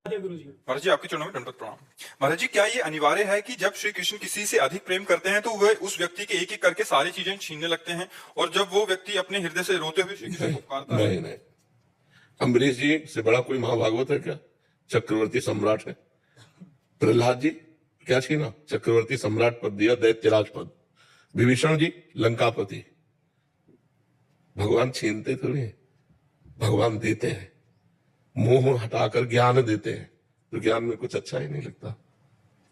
महाराज जी, आपके चरणों में दंडवत प्रणाम। महाराज जी, क्या ये अनिवार्य है कि जब श्री कृष्ण किसी से अधिक प्रेम करते हैं तो वह उस व्यक्ति के एक एक करके सारी चीजें छीनने लगते हैं, और जब वो व्यक्ति अपने हृदय से रोते हुए श्री कृष्ण को पुकारता है? नहीं, अम्बरीश जी से बड़ा कोई महाभागवत है क्या? चक्रवर्ती सम्राट है। प्रहलाद जी क्या छीना? चक्रवर्ती सम्राट पद दिया, दैत्यराज पद। विभीषण जी लंकापति। भगवान छीनते थोड़ी हैं, भगवान देते हैं। मोह हटाकर ज्ञान देते हैं, तो ज्ञान में कुछ अच्छा ही नहीं लगता।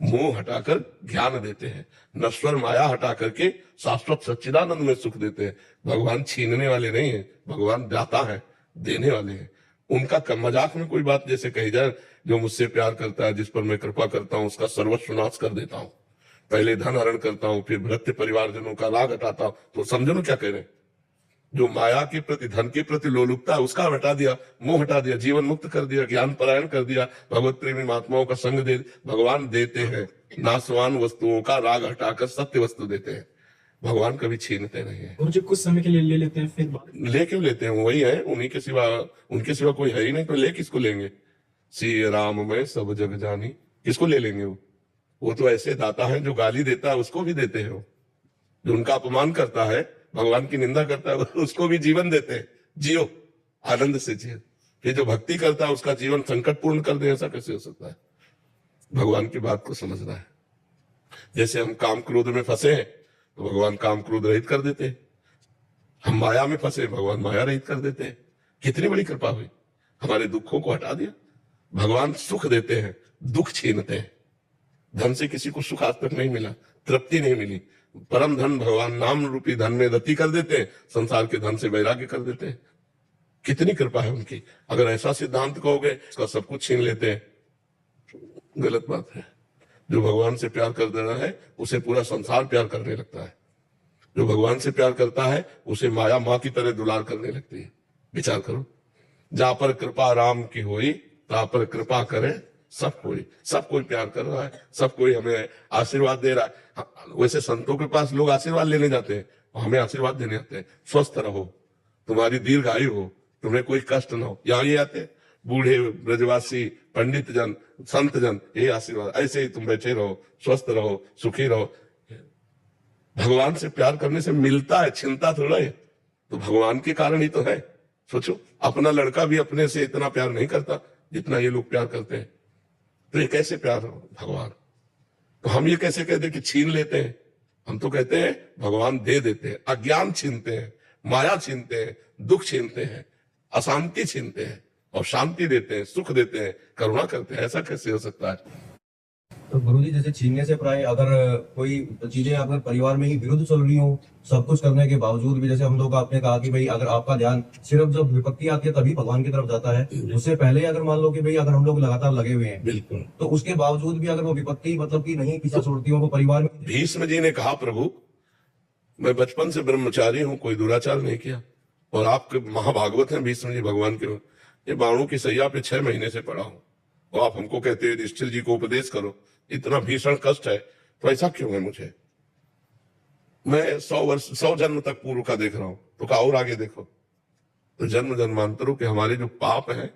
मोह हटाकर ज्ञान देते हैं, नश्वर माया हटा करके शाश्वत सच्चिदानंद में सुख देते हैं। भगवान छीनने वाले नहीं है, भगवान दाता है, देने वाले हैं। उनका मजाक में कोई बात जैसे कही जाए, जो मुझसे प्यार करता है, जिस पर मैं कृपा करता हूं, उसका सर्वस्व नाश कर देता हूं, पहले धन हरण करता हूं, फिर भृत्य परिवारजनों का राग हटाता हूं, तो समझो ना क्या कह रहे हैं। जो माया के प्रति, धन के प्रति लोलुपता है, उसका हटा दिया, मोह हटा दिया, जीवन मुक्त कर दिया, ज्ञान परायण कर दिया, भगवत प्रेमी महात्माओं का संग दे। भगवान देते हैं, नाशवान वस्तुओं का राग हटाकर सत्य वस्तु देते हैं। भगवान कभी छीनते नहीं है। मुझे कुछ समय के लिए ले लेते हैं, फिर ले क्यों लेते हैं? वही है, उनके सिवा कोई है ही नहीं, तो ले किसको लेंगे? सी राम में सब जग जानी, किसको ले लेंगे? वो तो ऐसे दाता है, जो गाली देता है उसको भी देते हैं, वो जो उनका अपमान करता है, भगवान की निंदा करता है, उसको भी जीवन देते हैं। जियो, आनंद से जियो। ये जो भक्ति करता है उसका जीवन संकट पूर्ण कर दे, ऐसा कैसे हो सकता है? भगवान की बात को समझना है। जैसे हम काम क्रोध में फंसे हैं, तो भगवान काम क्रोध रहित कर देते हैं। हम माया में फंसे, भगवान माया रहित कर देते हैं। कितनी बड़ी कृपा हुई, हमारे दुखों को हटा दिया। भगवान सुख देते हैं, दुख छीनते हैं। धन से किसी को सुख आज तक नहीं मिला, तृप्ति नहीं मिली। परम धन भगवान नाम रूपी धन में रति कर देते हैं, संसार के धन से वैराग्य कर देते हैं। कितनी कृपा है उनकी। अगर ऐसा सिद्धांत कहोगे इसका सब कुछ छीन लेते हैं, गलत बात है। जो भगवान से प्यार कर देना है, उसे पूरा संसार प्यार करने लगता है। जो भगवान से प्यार करता है, उसे माया माँ की तरह दुलार करने लगती है। विचार करो, जहां पर कृपा राम की हुई, तहां पर कृपा करे सब कोई प्यार कर रहा है, सब कोई हमें आशीर्वाद दे रहा है। वैसे संतों के पास लोग आशीर्वाद लेने जाते हैं, हमें आशीर्वाद देने आते हैं। स्वस्थ रहो, तुम्हारी दीर्घायु हो, तुम्हें कोई कष्ट ना हो। यहाँ ये आते हैं बूढ़े, ब्रजवासी, पंडित जन, संत जन, ये आशीर्वाद, ऐसे ही तुम बैठे रहो, स्वस्थ रहो, सुखी रहो। भगवान से प्यार करने से मिलता है, छिनता थोड़ा है। तो भगवान के कारण ही तो है। सोचो, अपना लड़का भी अपने से इतना प्यार नहीं करता जितना ये लोग प्यार करते हैं। तो ये कैसे प्यार हो भगवान? तो हम ये कैसे कहते हैं कि छीन लेते हैं? हम तो कहते हैं भगवान दे देते हैं। अज्ञान छीनते हैं, माया छीनते हैं, दुख छीनते हैं, अशांति छीनते हैं, और शांति देते हैं, सुख देते हैं, करुणा करते हैं। ऐसा कैसे हो सकता है? तो गुरुजी, जैसे छीनने से प्राय अगर कोई चीजें अगर परिवार में ही विरुद्ध चल रही हो, सब कुछ करने के बावजूद भी, जैसे हम लोग आपने कहा कि भाई अगर आपका ध्यान सिर्फ जब विपत्ति आती है तभी भगवान की तरफ जाता है, उससे पहले अगर मान लो कि भाई अगर हम लोग लगातार लगे हुए हैं, बिल्कुल, तो उसके बावजूद भी अगर वो विपत्ति मतलब कि नहीं पीछा छोड़ती हो, वो परिवार में। भीष्म जी ने कहा, प्रभु मैं बचपन से ब्रह्मचारी हूं, कोई दुराचार नहीं किया, और आपके महाभागवत हैं भीष्म जी, भगवान के। ये बाणों की सैया पे 6 महीने से पड़ा हूं, और आप हमको कहते हैं युधिष्ठिर जी को उपदेश करो। इतना भीषण कष्ट है, तो ऐसा क्यों है मुझे? मैं 100 जन्म तक पूर्व का देख रहा हूं, तो क्या और आगे देखो। तो जन्म जन्मांतरों के हमारे जो पाप हैं,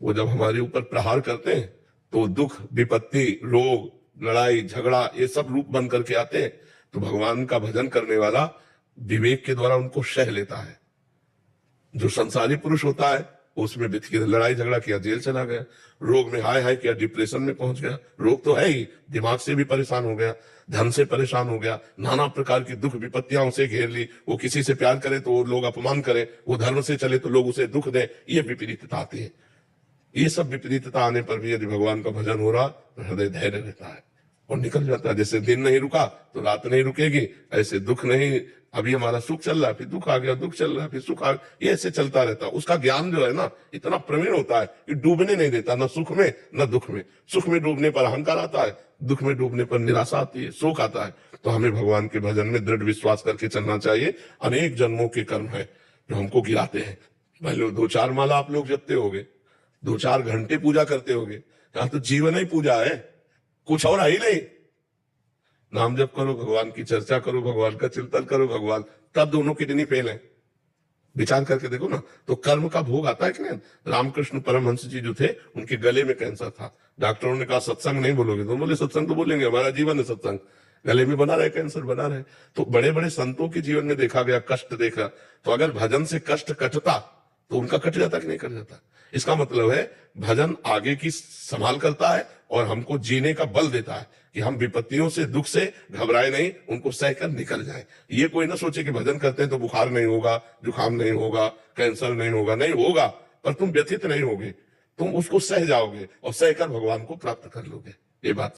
वो जब हमारे ऊपर प्रहार करते हैं, तो दुख, विपत्ति, रोग, लड़ाई झगड़ा, ये सब रूप बन करके आते हैं। तो भगवान का भजन करने वाला विवेक के द्वारा उनको सह लेता है। जो संसारी पुरुष होता है, उसमें बिथ के लड़ाई झगड़ा किया, जेल चला गया, रोग में हाय हाय किया, डिप्रेशन में पहुंच गया। रोग तो है ही, दिमाग से भी परेशान हो गया, धन से परेशान हो गया, नाना प्रकार की दुख विपत्तियां उसे घेर ली। वो किसी से प्यार करे तो वो लोग अपमान करे, वो धर्म से चले तो लोग उसे दुख दे। ये विपरीतता आती है। ये सब विपरीतता आने पर भी यदि भगवान का भजन हो रहा, तो हृदय धैर्य रहता है और निकल जाता है। जैसे दिन नहीं रुका तो रात नहीं रुकेगी, ऐसे दुख नहीं, अभी हमारा सुख चल रहा है, फिर दुख आ गया, दुख चल रहा है, फिर सुख आ गया, ये ऐसे चलता रहता है। उसका ज्ञान जो है ना, इतना प्रवीण होता है कि डूबने नहीं देता, न सुख में न दुख में। सुख में डूबने पर अहंकार आता है, दुख में डूबने पर निराशा आती है, शोक आता है। तो हमें भगवान के भजन में दृढ़ विश्वास करके चलना चाहिए। अनेक जन्मों के कर्म है जो हमको गिराते हैं। मान लो 2-4 माला आप लोग जपते होगे, 2-4 घंटे पूजा करते होगे, यहाँ तो जीवन ही पूजा है, कुछ और है ही नहीं। नाम जप करो, भगवान की चर्चा करो, भगवान का चिंतन करो, भगवान, तब दोनों किडनी फेल है। विचार करके देखो ना, तो कर्म का भोग आता है कि नहीं। रामकृष्ण परमहंस जी जो थे, उनके गले में कैंसर था, डॉक्टरों ने कहा सत्संग नहीं बोलोगे, तो बोले सत्संग तो बोलेंगे, हमारा जीवन है सत्संग। गले में बना रहे कैंसर, बना रहे। तो बड़े बड़े संतों के जीवन में देखा गया, कष्ट देखा, तो अगर भजन से कष्ट कटता तो उनका कट जाता कि नहीं कट जाता। इसका मतलब है भजन आगे की संभाल करता है और हमको जीने का बल देता है कि हम विपत्तियों से, दुख से घबराए नहीं, उनको सहकर निकल जाएं। ये कोई ना सोचे कि भजन करते हैं तो बुखार नहीं होगा, जुकाम नहीं होगा, कैंसर नहीं होगा। नहीं होगा, पर तुम व्यथित नहीं होगे, तुम उसको सह जाओगे और सहकर भगवान को प्राप्त कर लोगे। ये बात